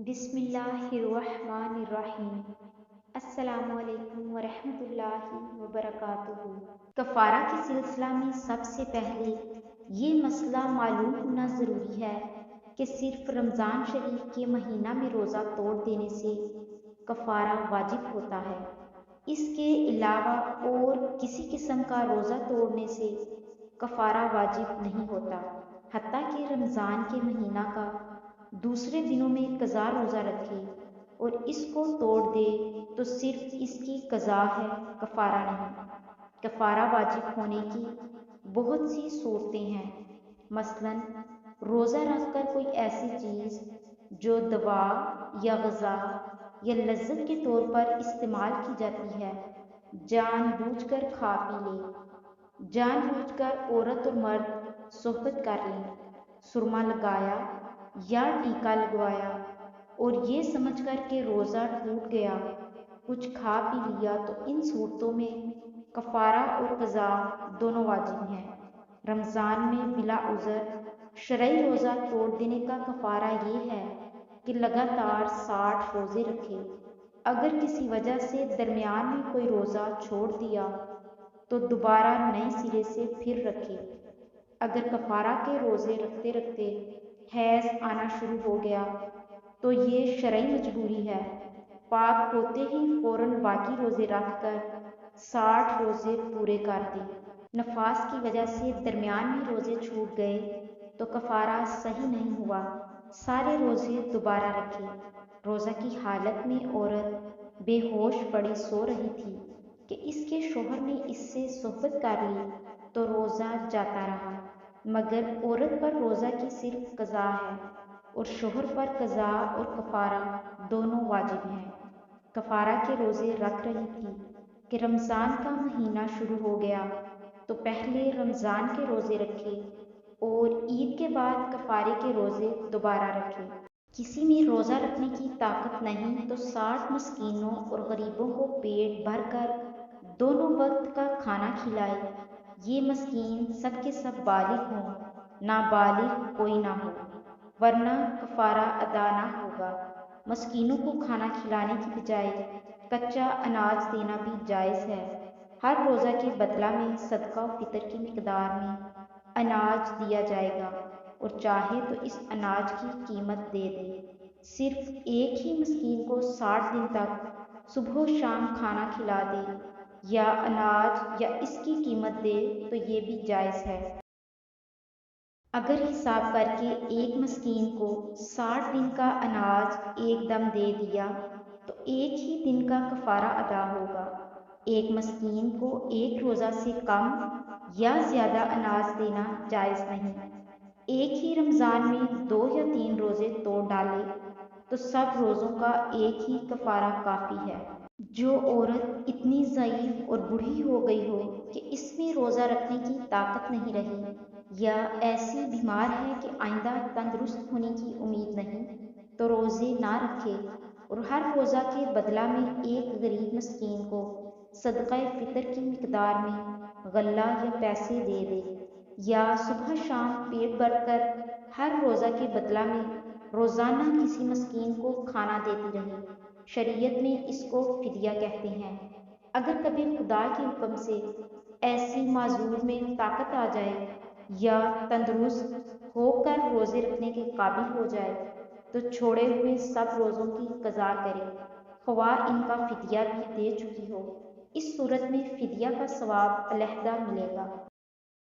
بسم اللہ الرحمن الرحیم۔ السلام علیکم ورحمۃ اللہ وبرکاتہ۔ کفارہ کے سلسلہ میں سب سے پہلے یہ مسئلہ معلوم ہونا ضروری ہے کہ صرف رمضان شریف کے مہینہ میں روزہ توڑ دینے سے کفارہ واجب ہوتا ہے۔ اس کے علاوہ اور کسی قسم کا روزہ توڑنے سے کفارہ واجب نہیں ہوتا، حتیٰ کہ رمضان کے مہینہ کا دوسرے دنوں میں قضا روزہ رکھے اور اس کو توڑ دے تو صرف اس کی قضا ہے، کفارہ نہیں۔ کفارہ واجب ہونے کی بہت سی صورتیں ہیں، مثلاً روزہ رکھ کر کوئی ایسی چیز جو دوا یا غذا یا لذت کے طور پر استعمال کی جاتی ہے جان بوجھ کر کھا پی لے، جان بوجھ کر عورت اور مرد صحبت کر لیں، سرما لگایا یا ٹیکا لگوایا اور یہ سمجھ کر کہ روزہ ٹوٹ گیا کچھ کھا پی لیا، تو ان صورتوں میں کفارہ اور قضا دونوں واجب ہیں۔ رمضان میں بلا عذر شرعی روزہ توڑ دینے کا کفارہ یہ ہے کہ لگاتار 60 روزے رکھے۔ اگر کسی وجہ سے درمیان میں کوئی روزہ چھوڑ دیا تو دوبارہ نئے سرے سے پھر رکھے۔ اگر کفارہ کے روزے رکھتے رکھتے حیض آنا شروع ہو گیا تو یہ شرعی مجبوری ہے، پاک ہوتے ہی فوراً باقی روزے رکھ کر 60 روزے پورے کر دے۔ نفاس کی وجہ سے درمیان میں روزے چھوٹ گئے تو کفارہ صحیح نہیں ہوا، سارے روزے دوبارہ رکھے۔ روزہ کی حالت میں عورت بے ہوش پڑی سو رہی تھی کہ اس کے شوہر نے اس سے صحبت کر لی تو روزہ جاتا رہا، مگر عورت پر روزہ کی صرف قضا ہے اور شوہر پر قضا اور کفارہ دونوں واجب ہیں۔ کفارہ کے روزے رکھ رہی تھی کہ رمضان کا مہینہ شروع ہو گیا تو پہلے رمضان کے روزے رکھے اور عید کے بعد کفارے کے روزے دوبارہ رکھے۔ کسی میں روزہ رکھنے کی طاقت نہیں تو 60 مسکینوں اور غریبوں کو پیٹ بھر کر دونوں وقت کا کھانا کھلائے۔ یہ مسکین سب کے سب بالغ ہوں، نابالغ کوئی نہ ہو، ورنہ کفارہ ادا نہ ہوگا۔ مسکینوں کو کھانا کھلانے کی بجائے کچا اناج دینا بھی جائز ہے۔ ہر روزہ کے بدلہ میں صدقہ و فطر کی مقدار میں اناج دیا جائے گا اور چاہے تو اس اناج کی قیمت دے دے۔ صرف ایک ہی مسکین کو 60 دن تک صبح و شام کھانا کھلا دے یا اناج یا اس کی قیمت دے تو یہ بھی جائز ہے۔ اگر حساب کر کے ایک مسکین کو 60 دن کا اناج ایک دم دے دیا تو ایک ہی دن کا کفارہ ادا ہوگا۔ ایک مسکین کو ایک روزہ سے کم یا زیادہ اناج دینا جائز نہیں۔ ایک ہی رمضان میں 2 یا 3 روزے توڑ ڈالے تو سب روزوں کا ایک ہی کفارہ کافی ہے۔ جو عورت اتنی ضعیف اور بوڑھی ہو گئی ہو کہ اس میں روزہ رکھنے کی طاقت نہیں رہی یا ایسی بیمار ہے کہ آئندہ تندرست ہونے کی امید نہیں، تو روزے نہ رکھے اور ہر روزہ کے بدلہ میں ایک غریب مسکین کو صدقہ فطر کی مقدار میں غلہ یا پیسے دے دے، یا صبح شام پیٹ بھر کر ہر روزہ کے بدلہ میں روزانہ کسی مسکین کو کھانا دیتی رہے۔ شریعت میں اس کو فدیہ کہتے ہیں۔ اگر کبھی خدا کے حکم سے ایسی معذور میں طاقت آ جائے یا تندرست ہو کر روزے رکھنے کے قابل ہو جائے تو چھوڑے ہوئے سب روزوں کی قضا کرے، خواہ ان کا فدیہ بھی دے چکی ہو۔ اس صورت میں فدیہ کا ثواب علیحدہ ملے گا۔